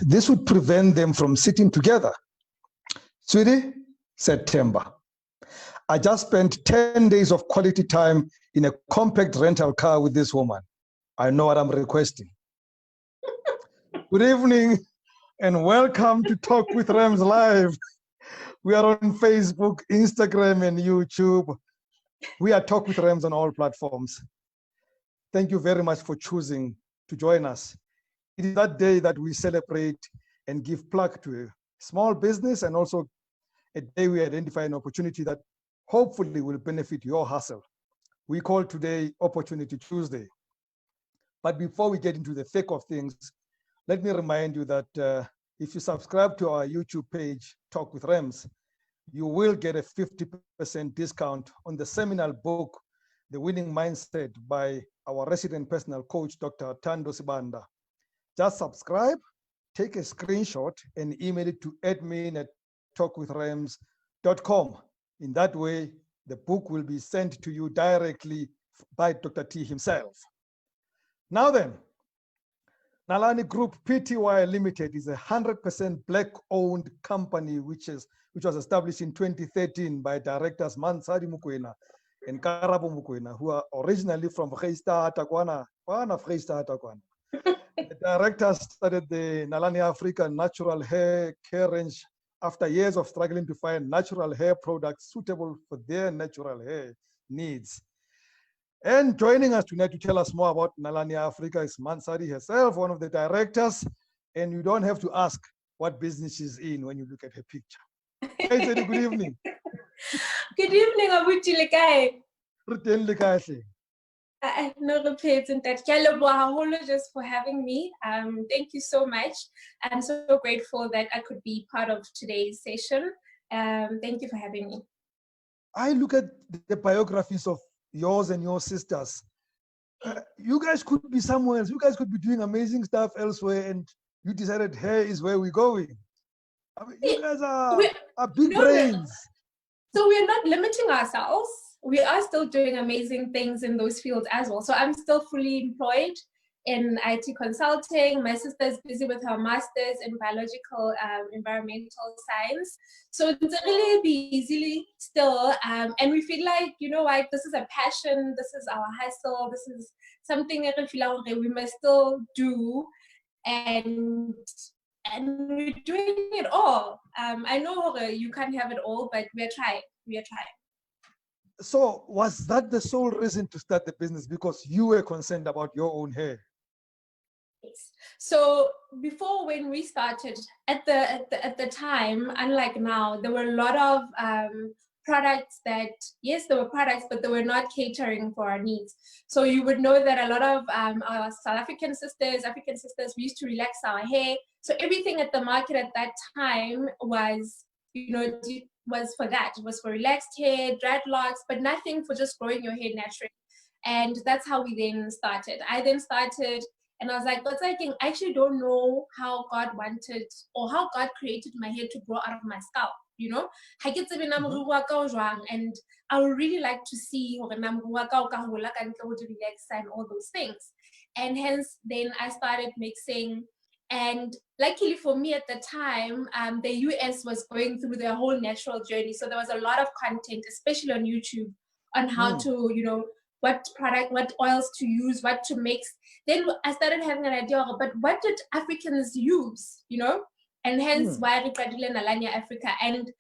This would prevent them from sitting together. Sweetie, September. I just spent 10 days of quality time in a compact rental car with this woman. I know what I'm requesting. Good evening and welcome to Talk with Rams Live. We are on Facebook, Instagram, and YouTube. We are Talk with Rams on all platforms. Thank you very much for choosing to join us. It is that day that we celebrate and give plug to a small business, and also a day we identify an opportunity that hopefully will benefit your hustle. We call today Opportunity Tuesday. But before we get into the thick of things, let me remind you that if you subscribe to our YouTube page, Talk with Rams, you will get a 50% discount on the seminal book, The Winning Mindset, by our resident personal coach, Dr. Thando Sibanda. Just subscribe, take a screenshot, and email it to admin@talkwithrams.com. In that way, the book will be sent to you directly by Dr. T himself. Now then, Nalane Group Pty Limited is a 100% Black-owned company which was established in 2013 by directors Mansadi Mukwena and Karabo Mukwena, who are originally from Vrystaat, Takwana. The directors started the Nalane Africa natural hair care range after years of struggling to find natural hair products suitable for their natural hair needs. And joining us tonight to tell us more about Nalane Africa is Mansadi herself, one of the directors. And you don't have to ask what business she's in when you look at her picture. Hey, Zedi, good evening. Good evening, Abuti Lekai. No repeats in that. Just for having me. Thank you so much. I'm so grateful that I could be part of today's session. Thank you for having me. I look at the biographies of yours and your sisters. You guys could be somewhere else. You guys could be doing amazing stuff elsewhere, and you decided here is where we're going. I mean, you guys are big brains. So we're not limiting ourselves. We are still doing amazing things in those fields as well. So I'm still fully employed in IT consulting. My sister's busy with her master's in biological environmental science. So it's really busy still. And we feel like, you know what, this is a passion, this is our hustle, this is something that we feel like we must still do. And we're doing it all. I know you can't have it all, but we're trying. So was that the sole reason to start the business, because you were concerned about your own hair? Yes. So before, when we started, at the time, unlike now, there were a lot of products that, yes, there were products, but they were not catering for our needs. So you would know that a lot of our South African sisters, we used to relax our hair. So everything at the market at that time was, you know, was for that. It was for relaxed hair, dreadlocks, but nothing for just growing your hair naturally. And that's how we then started. I then started, and I was like, but I actually don't know how God wanted, or how God created my hair to grow out of my scalp, you know? And I would really like to see and all those things. And hence, then I started mixing. And luckily for me at the time, the US was going through their whole natural journey. So there was a lot of content, especially on YouTube, on how to, you know, what product, what oils to use, what to mix. Then I started having an idea, but what did Africans use, you know? And hence why we started Nalane Africa. And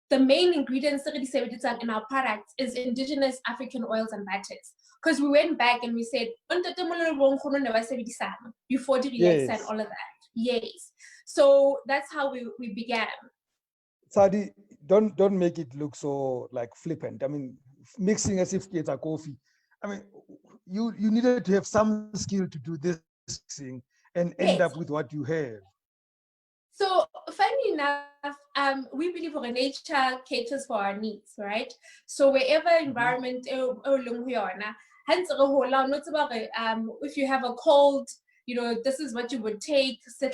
the main ingredients in our products is indigenous African oils and butters. Because we went back and we said, before the relax and all of that. Yes. So that's how we began. Sadi, don't make it look so like flippant. I mean, mixing as if it's a coffee. I mean, you needed to have some skill to do this thing and end Yes. up with what you have. So funny enough, we believe that nature caters for our needs, right? So wherever environment, hence if you have a cold, this is what you would take. There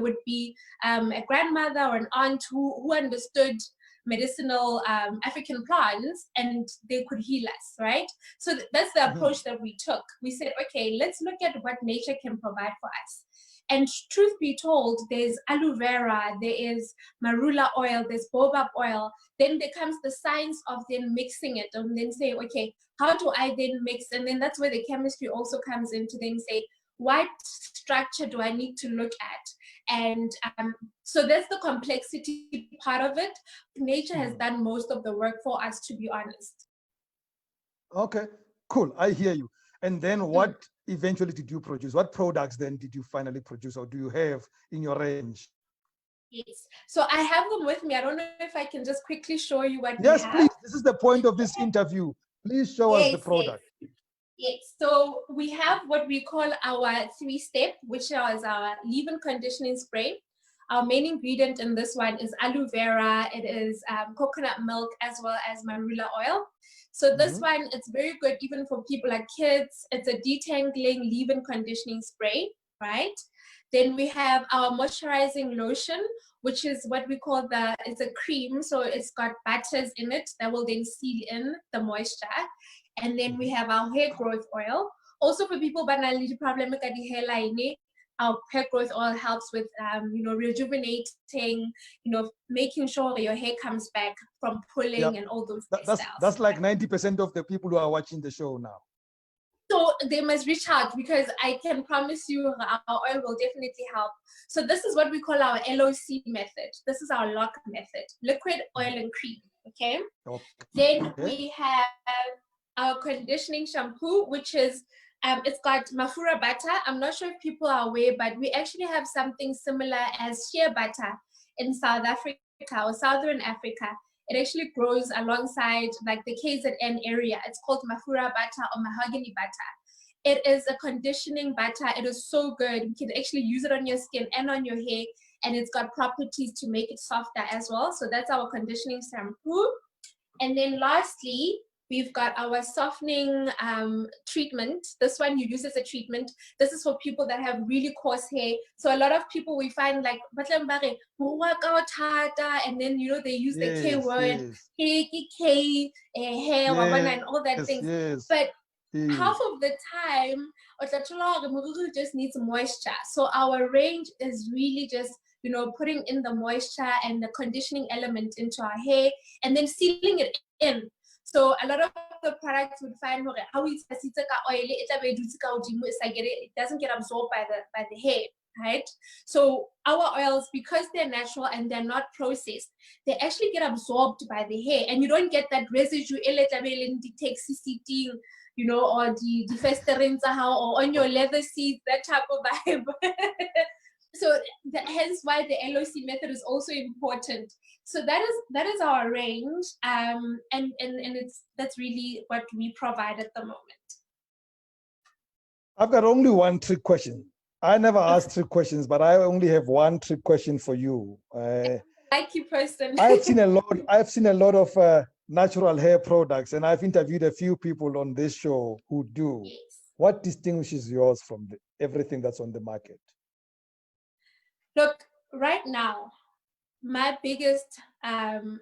would be a grandmother or an aunt who understood medicinal African plants, and they could heal us, right? So that's the approach that we took. We said, okay, let's look at what nature can provide for us. And truth be told, there's aloe vera, there is marula oil, there's baobab oil. Then there comes the science of then mixing it and then say, okay, how do I then mix? And then that's where the chemistry also comes in to then say, what structure do I need to look at? And so that's the complexity part of it. Nature has done most of the work for us, to be honest. Okay, cool. I hear you. And then what eventually did you produce? What products then did you finally produce, or do you have in your range? Yes. So I have them with me. I don't know if I can just quickly show you what we Yes, have. please. This is the point of this interview. Please show us the product. Yes. So we have what we call our 3-step, which is our leave-in conditioning spray. Our main ingredient in this one is aloe vera. It is coconut milk as well as marula oil. So this one, it's very good even for people like kids. It's a detangling leave-in conditioning spray, right? Then we have our moisturizing lotion, which is what we call it's a cream. So it's got butters in it that will then seal in the moisture. And then we have our hair growth oil. Also for people with a problem with the hairline, our hair growth oil helps with, rejuvenating, making sure that your hair comes back from pulling and all those styles. That's like 90% of the people who are watching the show now. So they must reach out, because I can promise you our oil will definitely help. So this is what we call our LOC method. This is our lock method, liquid, oil, and cream, okay? Then we have our conditioning shampoo, which is, it's got mafura butter. I'm not sure if people are aware, but we actually have something similar as shea butter in South Africa or Southern Africa. It actually grows alongside like the KZN area. It's called mafura butter or mahogany butter. It is a conditioning butter. It is so good. You can actually use it on your skin and on your hair, and it's got properties to make it softer as well. So that's our conditioning shampoo. And then lastly, we've got our softening treatment. This one you use as a treatment. This is for people that have really coarse hair. So a lot of people we find like, and then, they use the K word, hair, and all that things. But half of the time, just needs moisture. So our range is really just, putting in the moisture and the conditioning element into our hair and then sealing it in. So a lot of the products would find how oil, it doesn't get absorbed by the hair, right? So our oils, because they're natural and they're not processed, they actually get absorbed by the hair, and you don't get that residue, or the festering or on your leather seats, that type of vibe. So hence why the LOC method is also important. So that is our range, and that's really what we provide at the moment. I've got only one trick question. I never asked trick questions, but I only have one trick question for you. Thank you, person. I've seen a lot of natural hair products, and I've interviewed a few people on this show who do. Yes. What distinguishes yours from everything that's on the market? Look, right now, my biggest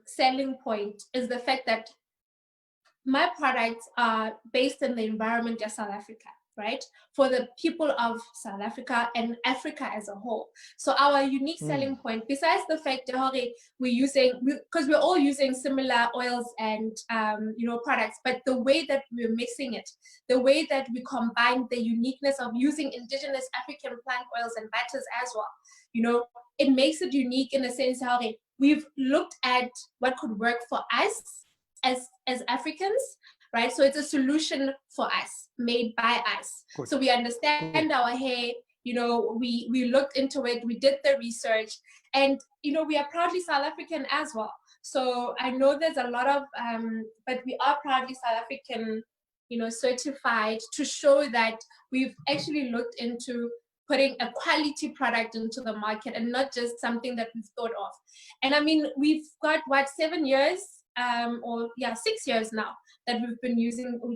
selling point is the fact that my products are based in the environment of South Africa, right? For the people of South Africa and Africa as a whole. So our unique selling point, besides the fact that we're using, because we're all using similar oils and products, but the way that we're mixing it, the way that we combine the uniqueness of using indigenous African plant oils and butters as well, it makes it unique in a sense how we've looked at what could work for us as Africans, right? So it's a solution for us, made by us. Good. So we understand our hair, we looked into it, we did the research, and we are proudly South African as well. So I know there's a lot of, but we are proudly South African, certified to show that we've actually looked into putting a quality product into the market and not just something that we've thought of. And I mean, we've got 7 years, 6 years now that we've been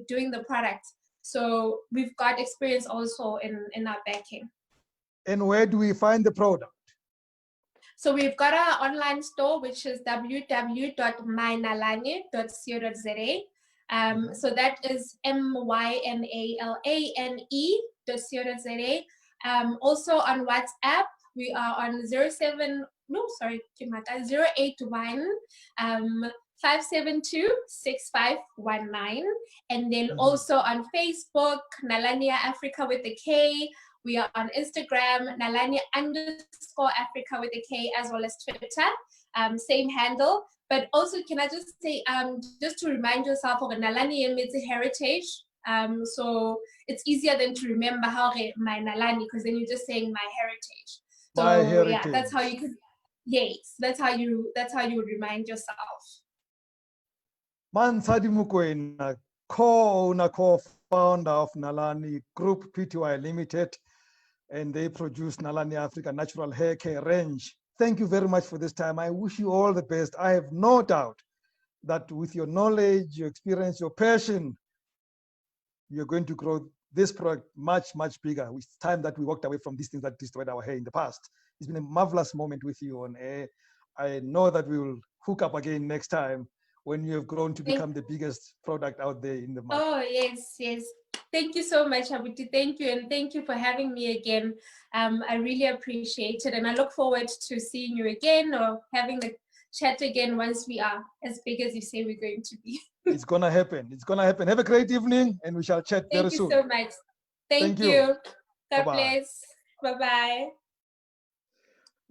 doing the product. So we've got experience also in our backing. And where do we find the product? So we've got our online store, which is www.mynalane.co.za. So that is mynalane.co.za. Also on WhatsApp, we are on 081 572-6519. And then also on Facebook, Nalane Africa with a K. We are on Instagram, Nalane_Africa with a K, as well as Twitter, same handle. But also, can I just say, just to remind yourself of Nalane is a heritage. So it's easier than to remember how my Nalane, because then you're just saying my heritage. So My heritage. Yeah, that's how you could. Yes, that's how you would remind yourself. Mansadi Mukwena, co-owner, co-founder of Nalane Group Pty Limited, and they produce Nalane Africa Natural Hair Care Range. Thank you very much for this time. I wish you all the best. I have no doubt that with your knowledge, your experience, your passion, you're going to grow this product much, much bigger. It's time that we walked away from these things that destroyed our hair in the past. It's been a marvelous moment with you on air. I know that we will hook up again next time when you have grown to become the biggest product out there in the market. Oh, yes, yes. Thank you so much, Abuti. Thank you. And thank you for having me again. I really appreciate it. And I look forward to seeing you again or having a chat again once we are as big as you say we're going to be. It's going to happen. It's going to happen. Have a great evening, and we shall chat very soon. Thank you so much. Thank you. God bless. Bye-bye.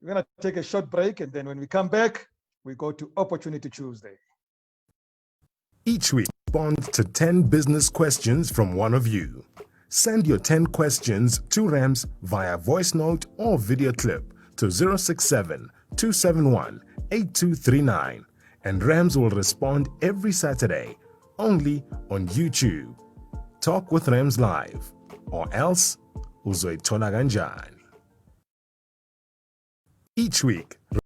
We're going to take a short break, and then when we come back, we go to Opportunity Tuesday. Each week, respond to 10 business questions from one of you. Send your 10 questions to Rams via voice note or video clip to 067-271-8239. And Rams will respond every Saturday, only on YouTube. Talk with Rams Live, or else uzoithola kanjani. Each week,